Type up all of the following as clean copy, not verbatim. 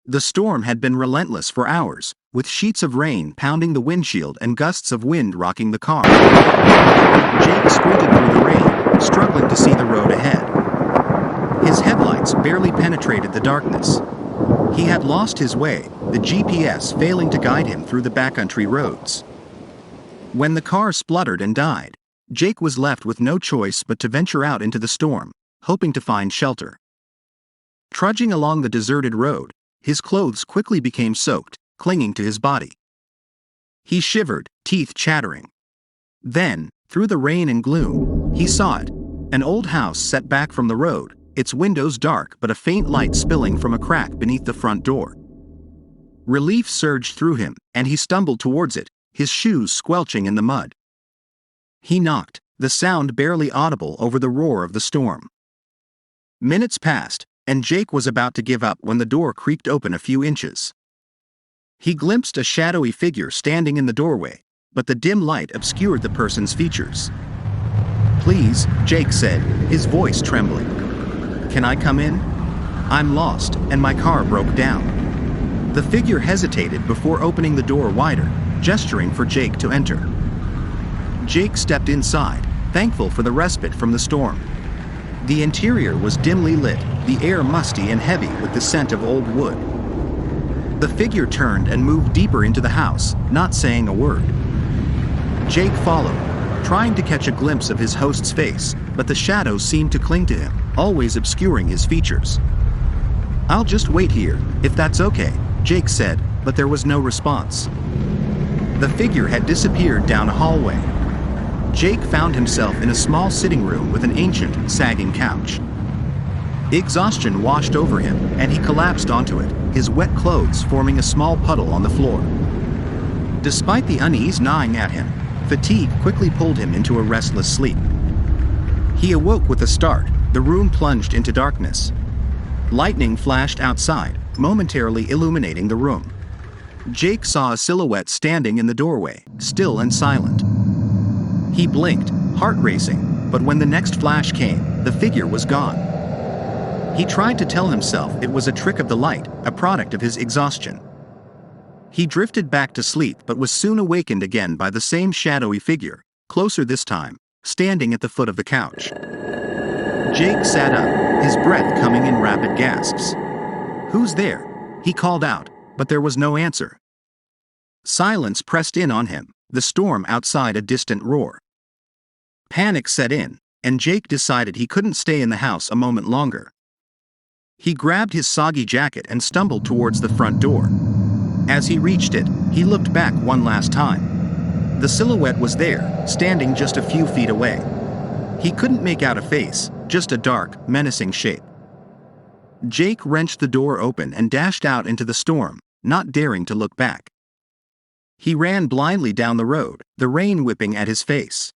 The storm had been relentless for hours, with sheets of rain pounding the windshield and gusts of wind rocking the car. Jake squinted through the rain, struggling to see the road ahead. His headlights barely penetrated the darkness. He had lost his way, the GPS failing to guide him through the backcountry roads. When the car spluttered and died, Jake was left with no choice but to venture out into the storm, hoping to find shelter. Trudging along the deserted road, his clothes quickly became soaked, clinging to his body. He shivered, teeth chattering. Then, through the rain and gloom, he saw it, an old house set back from the road, its windows dark but a faint light spilling from a crack beneath the front door. Relief surged through him, and he stumbled towards it, his shoes squelching in the mud. He knocked, the sound barely audible over the roar of the storm. Minutes passed, and Jake was about to give up when the door creaked open a few inches. He glimpsed a shadowy figure standing in the doorway, but the dim light obscured the person's features. "Please," Jake said, his voice trembling. "Can I come in? I'm lost, and my car broke down." The figure hesitated before opening the door wider, gesturing for Jake to enter. Jake stepped inside, thankful for the respite from the storm. The interior was dimly lit, the air musty and heavy with the scent of old wood. The figure turned and moved deeper into the house, not saying a word. Jake followed, trying to catch a glimpse of his host's face, but the shadows seemed to cling to him, always obscuring his features. "I'll just wait here, if that's okay," Jake said, but there was no response. The figure had disappeared down a hallway. Jake found himself in a small sitting room with an ancient, sagging couch. Exhaustion washed over him, and he collapsed onto it, his wet clothes forming a small puddle on the floor. Despite the unease gnawing at him, fatigue quickly pulled him into a restless sleep. He awoke with a start, the room plunged into darkness. Lightning flashed outside, momentarily illuminating the room. Jake saw a silhouette standing in the doorway, still and silent. He blinked, heart racing, but when the next flash came, the figure was gone. He tried to tell himself it was a trick of the light, a product of his exhaustion. He drifted back to sleep but was soon awakened again by the same shadowy figure, closer this time, standing at the foot of the couch. Jake sat up, his breath coming in rapid gasps. "Who's there?" he called out, but there was no answer. Silence pressed in on him, the storm outside a distant roar. Panic set in, and Jake decided he couldn't stay in the house a moment longer. He grabbed his soggy jacket and stumbled towards the front door. As he reached it, he looked back one last time. The silhouette was there, standing just a few feet away. He couldn't make out a face, just a dark, menacing shape. Jake wrenched the door open and dashed out into the storm, not daring to look back. He ran blindly down the road, the rain whipping at his face.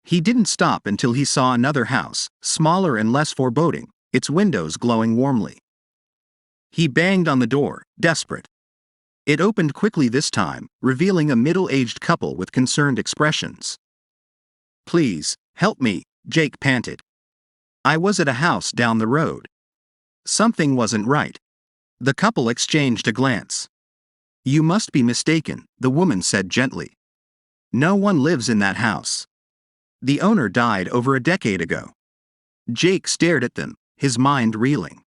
He didn't stop until he saw another house, smaller and less foreboding, its windows glowing warmly. He banged on the door, desperate. It opened quickly this time, revealing a middle-aged couple with concerned expressions. "Please, help me," Jake panted. "I was at a house down the road." Something wasn't right. The couple exchanged a glance. "You must be mistaken," the woman said gently. "No one lives in that house. The owner died over a decade ago." Jake stared at them, his mind reeling.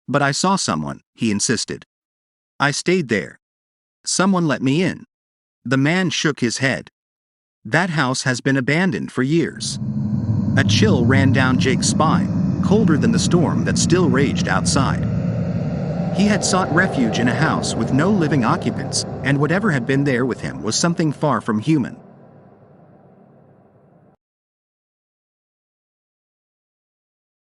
"But I saw someone," he insisted. "I stayed there. Someone let me in." The man shook his head. "That house has been abandoned for years." A chill ran down Jake's spine, colder than the storm that still raged outside. He had sought refuge in a house with no living occupants, and whatever had been there with him was something far from human.